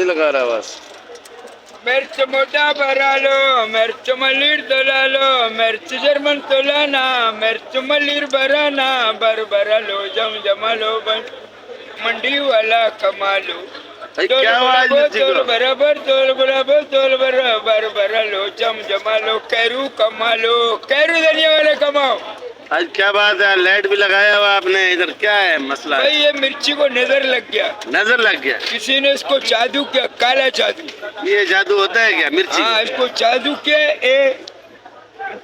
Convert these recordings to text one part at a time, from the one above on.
नहीं लगा रहा बस। मिर्च मोटा भरा लो, मिर्च मलिर तोला लो, मिर्च जर्मन तोलाना, मिर्च मलिर भराना, भरा लो जम जमा लो, मंडी वाला कमा लो। भाई क्या आवाज मिर्ची को? बराबर तोल बराबर तोल बराबर भरा लो जम जमा लो, कैरू कमा लो, कैरू धनिया वाले कमाओ। आज क्या बात है, लाइट भी लगाया हुआ आपने, इधर क्या है मसला? भाई ये मिर्ची को नजर लग गया। नजर लग गया? किसी ने इसको जादू किया, काला जादू। ये जादू होता है क्या मिर्ची? हाँ, इसको जादू किया।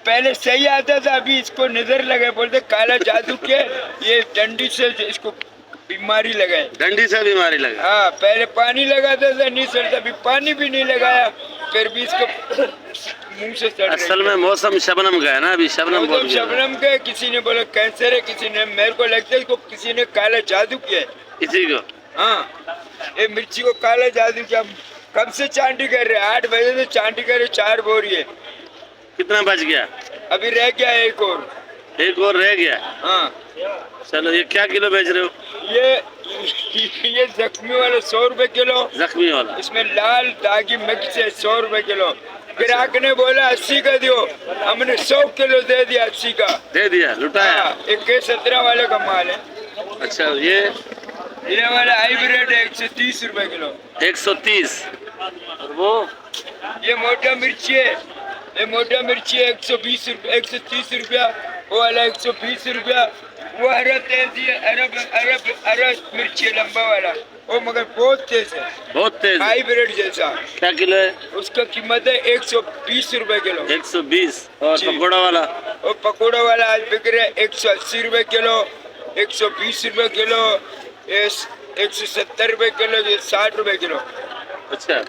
पहले सही आता था, अभी इसको नजर लगे, बोलते काला जादू किया। ये डंडी से इसको बीमारी लगाए। डंडी से बीमारी लगा? हाँ, पहले पानी लगाता था नहीं सड़ता, अभी पानी भी नहीं लगाया फिर भी इसको मुंह से सड़। असल में मौसम शबनम का है ना, अभी शबनम मौसम शबनम का। किसी ने बोला कैंसर है, किसी ने, मेरे को लगता है इसको किसी ने काला जादू किया है किसी को। हाँ, ये मिर्ची को काला जादू किया। कब से चांटी कर रहे हैं? 8 बजे से चांटी कर रहे, 4 बोरी है। कितना बच गया? अभी रह गया एक और। एक और रह गया? हाँ। चलो, ये क्या किलो बेच रहे हो? ये जख्मी वाला 100 रुपए किलो। जख्मी वाला? इसमें लाल दागी मिक्स है, 100 रुपए किलो। ग्राहक ने बोला 80 का दियो, हमने 100 किलो दे दिया, 80 का दे दिया, लुटाया। 17 वाले का माल है। अच्छा, ये वाला हाइब्रिड है, 130 रुपए किलो। 130। और वो ये मोटा मिर्ची है, ये मोटा मिर्ची है 120 रुपया, 130 रुपया। वो वाला 120 रुपया। वो हरा तेज है, अरब मिर्ची है, लंबा वाला, वो मगर बहुत तेज है, बहुत तेज, हाइब्रिड जैसा। क्या किलो है? उसका कीमत है 120 रुपए किलो। 120। और पकौड़ा वाला? वो पकौड़ा वाला आज बिक रहा है 180 रुपए किलो, 120 रुपए किलो, 170 रुपए किलो, 60 रुपए किलो। अच्छा,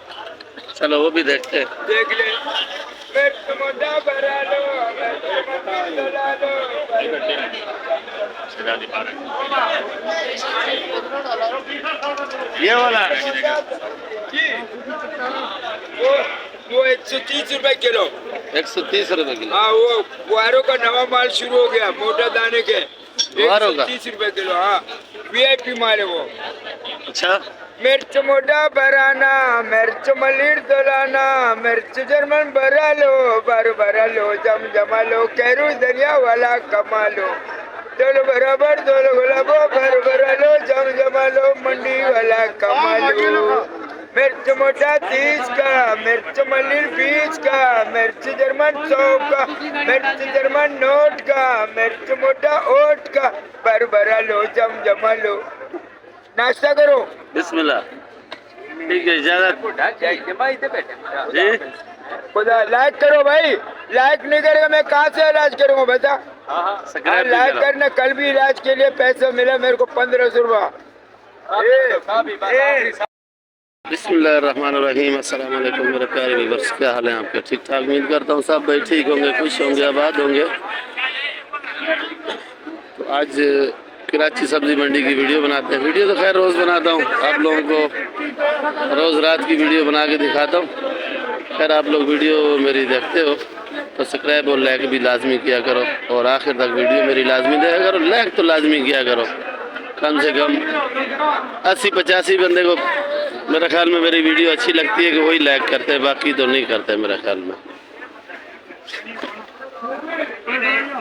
चलो वो भी देखते हैं। देख ले। भरा लो, ला लो। ये वाला वो 130 रुपए किलो। 130 रुपए किलो? हाँ, वो गुआरों का नवा माल शुरू हो गया, मोटा दाने के। 130 रुपए किलो। हाँ, VIP माल है वो। अच्छा। मिर्च मोटा भराना, मिर्च मलिर तोलाना, मिर्च जर्मन भरा लो, भरा लो जम जमा लो, कैरू धनिया वाला कमा लो। तोल बराबर तोल गुलाबो, भरा लो जम जमा लो, मंडी वाला कमा लो। मिर्च मोटा 30 का, मिर्च मलिर 20 का, मिर्च जर्मन 100 का, मिर्च जर्मन नोट का, मिर्च मोटा ओट का, भरा लो जम जमा लो। नाश्ता करो। बिस्मिल्लाह। ठीक है, इजाजत जी। खुदा लाइक करो भाई, लाइक नहीं करेगा मैं कहाँ से इलाज करूँगा बता। हाँ, लाइक करना। कल भी इलाज के लिए पैसा मिला मेरे को 1500 रुपया। बिस्मिल्लाहिर्रहमानिर्रहीम। अस्सलाम वालेकुम मेरे प्यारे व्यूअर्स, क्या हाल है आपके? ठीक ठाक, उम्मीद करता हूँ सब भाई ठीक होंगे, खुश होंगे, आबाद होंगे। तो आज कराची सब्जी मंडी की वीडियो बनाते हैं। वीडियो तो खैर रोज़ बनाता हूँ, आप लोगों को रोज़ रात की वीडियो बना के दिखाता हूँ। खैर आप लोग वीडियो मेरी देखते हो तो सब्सक्राइब और लाइक भी लाजमी किया करो, और आखिर तक वीडियो मेरी लाजमी देखा करो। लाइक तो लाजमी किया करो, कम से कम 80-85 बंदे को मेरे ख्याल में मेरी वीडियो अच्छी लगती है कि वही लाइक करते हैं, बाकी तो नहीं करते मेरे ख्याल में।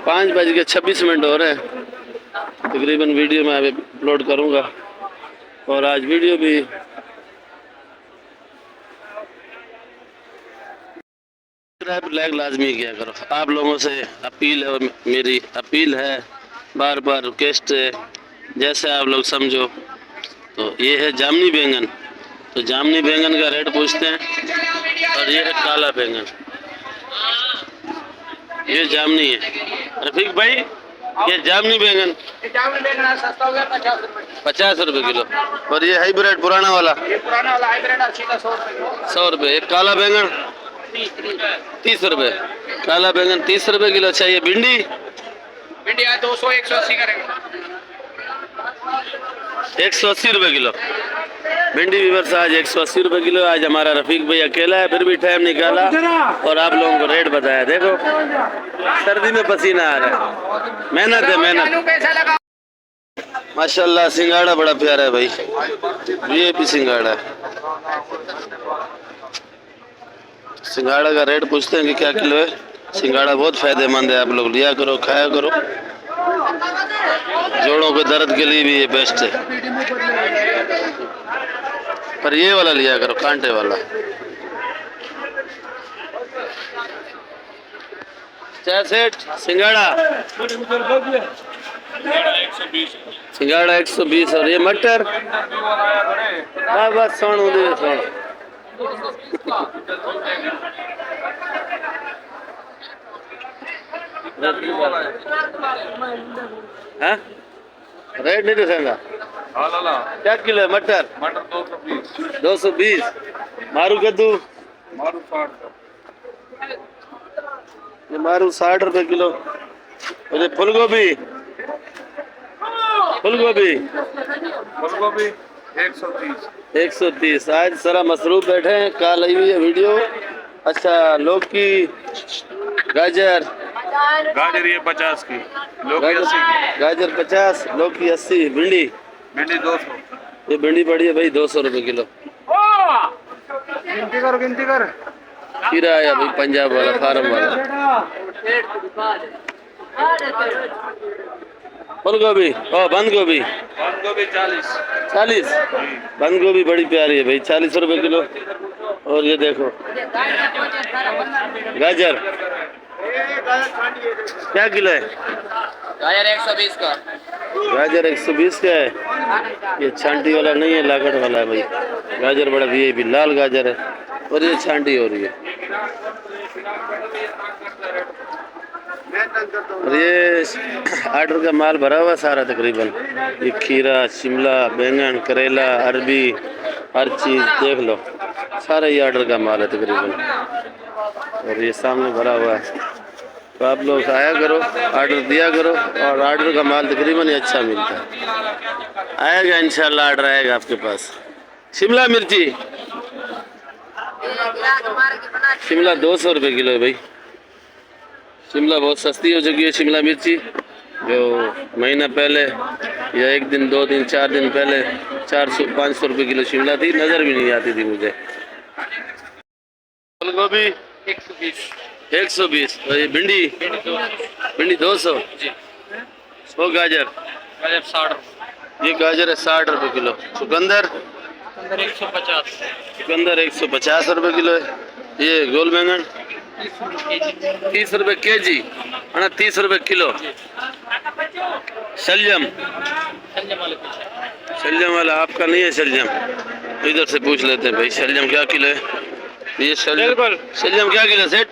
5:26 हो रहे हैं तकरीबन। वीडियो मैं अभी अपलोड करूँगा, और आज वीडियो भी लाइक लाजमी किया करो। आप लोगों से अपील है, मेरी अपील है, बार बार रिक्वेस्ट है, जैसे आप लोग समझो। तो ये है जामनी बैंगन, तो जामनी बैंगन का रेट पूछते हैं। और ये है काला बैंगन, ये जामनी है। रफीक भाई, ये जामनी बैंगन सस्ता हो गया 50 रुपए किलो। और ये हाइब्रिड पुराना वाला? ये पुराना वाला हाइब्रिड 100 रुपए। 100 रुपए। एक काला बैंगन 30 रुपए। काला बैंगन 30 रुपए किलो। अच्छा, ये भिंडी? भिंडी 200 180 करेंगे। 180 रुपए किलो भिंडी भी। बस आज 180 रुपए किलो। आज हमारा रफीक भाई अकेला है, फिर भी टाइम निकाला और आप लोगों को रेट बताया। देखो सर्दी में पसीना आ रहा है, मेहनत है, मेहनत। माशाल्लाह सिंगाड़ा बड़ा प्यारा है भाई, वीआईपी सिंगाड़ा है। सिंगाड़ा का रेट पूछते हैं कि क्या किलो है। सिंगाड़ा बहुत फायदेमंद है, आप लोग लिया करो, खाया करो। जोड़ों के दर्द के लिए भी ये बेस्ट है, पर ये वाला लिया करो, कांटे वाला। क्या सेठ सिंगाड़ा? सिंगाड़ा 120 और ये मटर? हाँ बस सोन उधर सोन। हाँ रेट नहीं दसेगा। क्या किलो है मटर? मटर 220। 220। मारू कद्दू? मारू 60। ये मारू 60 रुपए किलो। और ये फूल गोभी? फूल गोभी? फूल गोभी 130। 130। आज सारा मसरूफ बैठे हैं, कल आई हुई है वीडियो। अच्छा लौकी, गाजर? गाजर ये 50 की, लौकी 80 की, गाजर 50, लौकी 80, भिंडी? भिंडी 200। ये भिंडी पड़ी है भाई 200 रुपए किलो। गिनती कर, गिनती कर। खीरा आया भाई पंजाब वाला, फार्म वाला। फूल गोभी और बंद गोभी? बंद गोभी 40। 40। बंद गोभी बड़ी प्यारी है भाई, 40 रुपए किलो। और ये देखो गाजर क्या किलो है? गाजर 120 का। गाजर 120 का है। ये छांटी वाला नहीं है, लागट वाला है भाई। गाजर बड़ा वीआईपी लाल गाजर है, और ये छांटी हो रही है। और ये ऑर्डर का माल भरा हुआ सारा तकरीबन। ये खीरा, शिमला, बैंगन, करेला, अरबी, हर चीज़ देख लो, सारा ये ऑर्डर का माल है तकरीबन। और ये सामने भरा हुआ है, तो आप लोग आया करो, ऑर्डर दिया करो, और ऑर्डर का माल तकरीबन ही अच्छा मिलता है। आएगा इंशाल्लाह, ऑर्डर आएगा आपके पास। शिमला मिर्ची? शिमला 200 रुपये किलो है भाई। शिमला बहुत सस्ती हो चुकी है शिमला मिर्ची। जो महीना पहले या 1 दिन 2 दिन 4 दिन पहले 400-500 रुपये किलो शिमला थी, नज़र भी नहीं आती थी मुझे। फूल गोभी 120। और ये भिंडी? भिंडी 200। वो गाजर? गाजर 60। ये गाजर है 60 रुपये किलो। चुकंदर? 150। चुकंदर 150 रुपये किलो है। ये गोल बैंगन? 30 रुपये केजी, है ना, 30 रुपये किलो। शलजम? शलजम वाला आपका नहीं है शलजम? इधर से पूछ लेते हैं भाई, शलजम क्या किलो है? ये शलजम क्या किलो सेठ?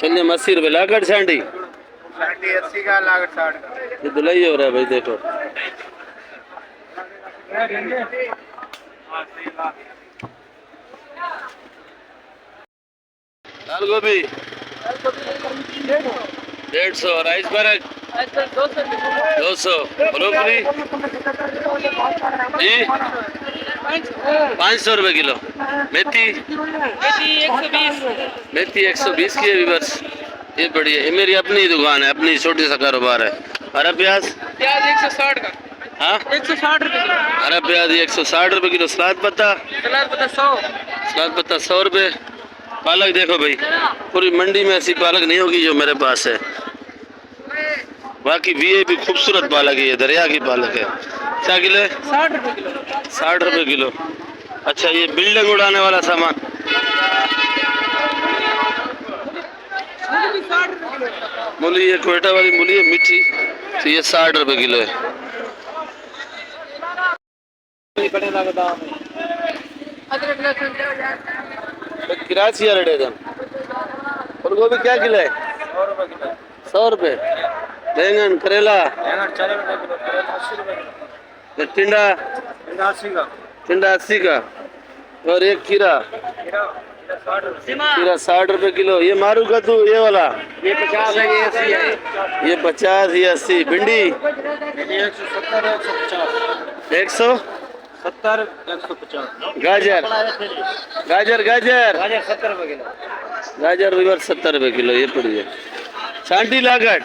शलजम 80 रुपये। लागट छांटी? 80 का, लागत 60 का। ये धुलाई हो रहा है भाई, देखो। दाल गोभी 150। राइस बरक 200। ब्रोकली जी 500 रुपये किलो। मेथी? मेथी 120 की है व्यूअर्स। ये बढ़िया, ये मेरी अपनी दुकान है, अपनी छोटी सा कारोबार है। हरा प्याज? प्याज 160 का। हाँ 160 रुपये किलो। हरा प्याज 160 रुपये किलो। सलाद पत्ता? सलाद पत्ता 100। सलाद पत्ता 100 रुपये। पालक देखो भाई, पूरी मंडी में ऐसी पालक नहीं होगी जो मेरे पास है। बाकी वीआईपी खूबसूरत पालक है, ये दरिया की पालक है। क्या किलो है? 60 रुपये किलो। 60 रुपये किलो। अच्छा ये बिल्डिंग उड़ाने वाला सामान? मूली, ये कोयटा वाली मूली है मीठी, तो ये 60 रुपये किलो है। किराची फूल गोभी क्या किलो है? 100 रुपये। बैंगन, करेला? टिंडा? टिंडा 80 का। और एक खीरा? खीरा 60 रुपये किलो। ये मारू कद्दू ये वाला? ये 50 है, ये 80 है। ये 50, ये 80। भिंडी? 170, 150। गाजर? गाजर 70 रुपये किलो। गाजर रिवर 70 रुपये किलो, ये पड़ी है। छांटी लागट?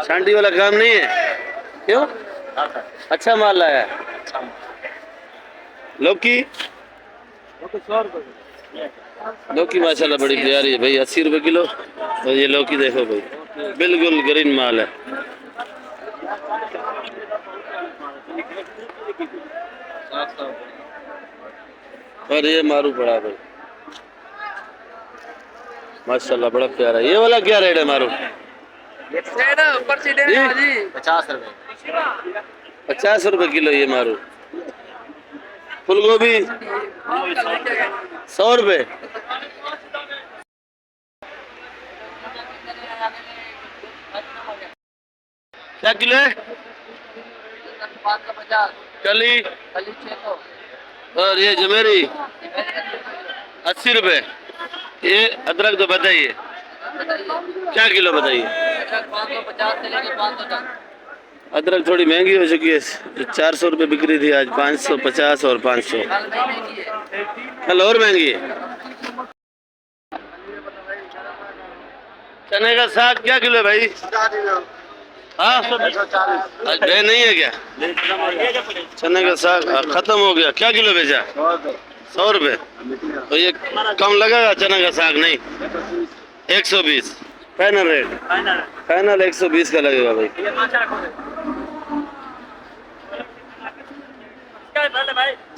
छांटी वाला काम नहीं है, क्यों? अच्छा माल लाया है। लौकी लौकी माशाल्लाह बड़ी प्यारी है भाई, 80 रुपए किलो। और ये लौकी देखो भाई, बिल्कुल ग्रीन माल है। और ये मारू पड़ा भाई, माशाल्लाह बड़ा प्यारा है। ये वाला क्या रेट है मारू? 50 रुपए। 50 रुपए किलो ये मारू। फूल गोभी 100 रुपए। क्या किलो है? 550। कली 600। और ये जमेरी 80 रुपए। ये अदरक तो बताइए क्या किलो बताइए? 550 से लेके 500 तक। अदरक थोड़ी महंगी हो चुकी है, 400 रुपए बिक रही थी, आज 550 और 500। कल और महंगी है। चने का साग क्या किलो है भाई? हाँ आज बे नहीं है क्या? चने का साग खत्म हो गया, क्या किलो बेचा? 100 रुपए। तो ये कम लगेगा चने का साग? नहीं, 120 फाइनल रेट। फाइनल 120 का लगेगा भाई।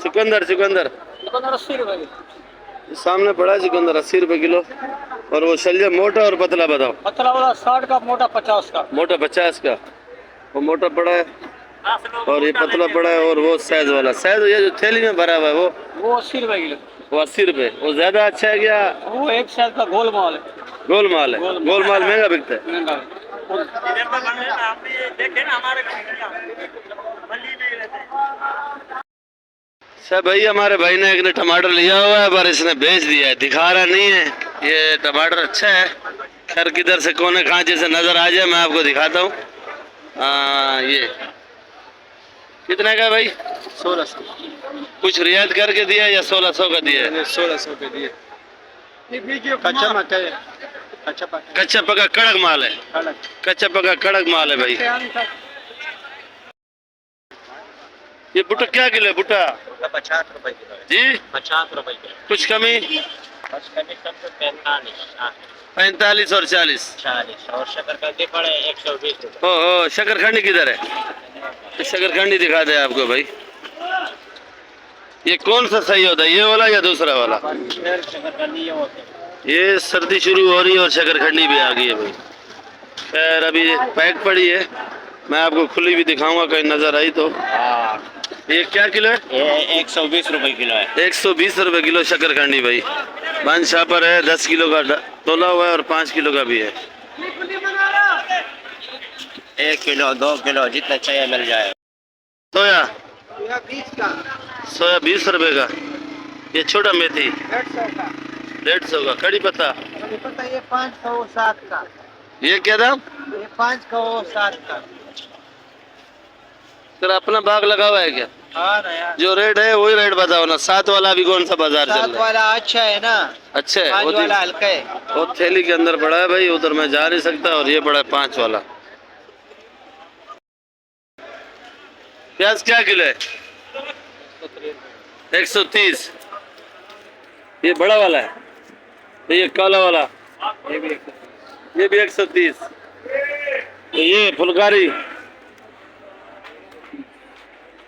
चुकंदर 80 रुपए। सामने पड़ा है चुकंदर 80 रुपए किलो। और वो शलजम मोटा और पतला बताओ? पतला वाला 60 का, मोटा 50 का। मोटा 50 का, वो मोटा पड़ा है और ये पतला पड़ा है। और वो साइज वाला, साइज ये जो थैली में भरा हुआ है वो 80 रुपए किलो। वो 80 रुपए। वो ज्यादा अच्छा है क्या? वो एक साइज का गोल माल है। गोल माल है। गोल माल महंगा बिकता है। महंगा। सर भाई हमारे भाई ने एक ने टमाटर लिया हुआ है पर इसने बेच दिया है, दिखा रहा नहीं है। ये टमाटर अच्छा है, खैर किधर से कोने खांचे से नजर आ जाए मैं आपको दिखाता हूँ। ये कितने का भाई? 1600। कुछ रियायत करके दिया या 1600 का दिया है? 1600 के दिए। कच्चा मक्का है, कच्चा पका कड़क माल है। कच्चा पका कड़क माल है भाई। ये बुट्टा क्या किलो है? बुट्टा 50 रुपए किलो। जी 50 रुपए किलो। कुछ कमी? 45 और 40। 40 और शकरकंदी पड़े 120 रुपए। ओ शकरखंडी किधर है? शकरखंडी दिखा दे आपको भाई। ये कौन सा सही होता है, ये वाला या दूसरा वाला? शकरकंदी ये होते हैं। ये सर्दी शुरू हो रही है और शकरखंडी भी आ गई है भाई। खैर अभी पैक पड़ी है, मैं आपको खुली भी दिखाऊंगा, कहीं नजर आई तो। ये क्या किलो है? ये 120 रुपए किलो है। 120 रुपए किलो शकरखंडी भाई। बंद छापर है, 10 किलो का तोला हुआ है और 5 किलो का भी है। 1 किलो 2 किलो जितना चाहिए मिल जाए। सोया 20 का, सोया 20 रुपए का। ये छोटा मेथी 150 का, 150 का। कड़ी पत्ता पता ये 507 का, ये क्या दाम? ये 507 का। तेरा अपना बाग लगा हुआ है क्या? हाँ ना यार, जो रेट है वही रेट बताओ ना। 7 वाला अभी कौन सा बाजार चल 7 रहा है? वाला अच्छा है ना, अच्छा है 5 वो वाला हल्का है। वो थैली के अंदर पड़ा है भाई, उधर मैं जा नहीं सकता। और ये पड़ा है 5 वाला। प्याज क्या किलो है? 130। ये बड़ा वाला है, ये काला वाला ये भी 130। तो ये फुलकारी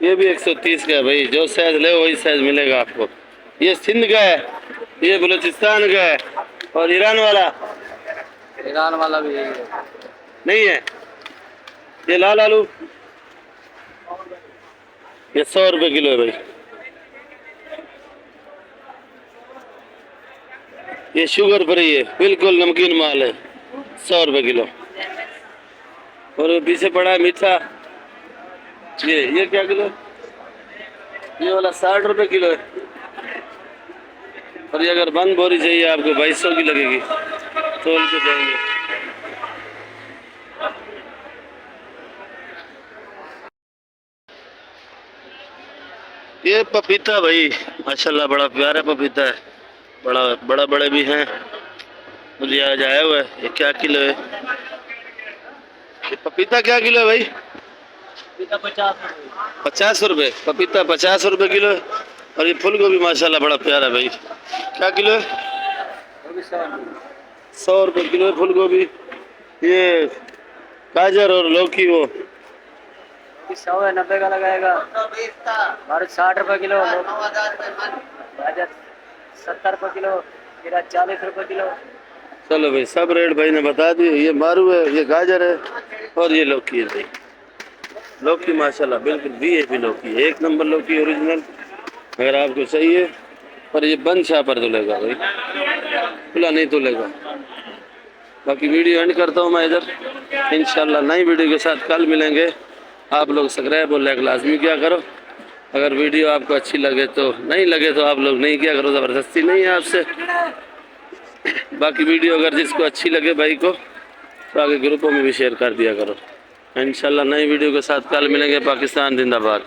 ये भी 130 का है भाई। जो साइज ले वही साइज मिलेगा आपको। ये सिंध का है, ये बलूचिस्तान का है। और ईरान वाला भी यही है। नहीं है। ये लाल आलू ये 100 रुपए किलो है भाई। ये शुगर फ्री है, बिल्कुल नमकीन माल है, 100 रुपए किलो। और वो पीछे पड़ा है मीठा, ये क्या किलो? ये वाला 60 रुपए किलो है। और ये अगर बंद बोरी चाहिए आपको 2200 की लगेगी, तोल के देंगे। ये पपीता भाई माशाल्लाह बड़ा प्यारा पपीता है, बड़ा बड़े भी हैं। मुझे आज आया हुआ है। ये क्या किलो है? ये पपीता क्या किलो है भाई? 50 रुपए पपीता, 50 रुपए किलो है। और ये फूल गोभी माशाल्लाह बड़ा प्यारा है भाई। क्या किलो है? 100 रुपए किलो है फूल गोभी। ये गाजर और लौकी वो 190 का लगाएगा, और 60 रुपए किलो, गाजर 70 रुपए किलो, खीरा 40 रुपए किलो। चलो भाई सब रेट भाई ने बता दिए। ये मारू है, ये गाजर है और ये लौकी है भाई। लौकी माशाल्लाह बिल्कुल वीआईपी लौकी है, एक नंबर लौकी ओरिजिनल अगर आपको चाहिए। और ये बंद शाह पर तुलेगा भाई, खुला नहीं तुलेगा। बाकी वीडियो एंड करता हूँ मैं इधर। इंशाल्लाह नई वीडियो के साथ कल मिलेंगे। आप लोग सब्सक्राइब और लाइक लाजमी किया करो। अगर वीडियो आपको अच्छी लगे तो, नहीं लगे तो आप लोग नहीं किया करो, ज़बरदस्ती नहीं है आपसे। बाकी वीडियो अगर जिसको अच्छी लगे भाई को तो आगे ग्रुपों में भी शेयर कर दिया करो। इंशाल्लाह नई वीडियो के साथ कल मिलेंगे। पाकिस्तान जिंदाबाद।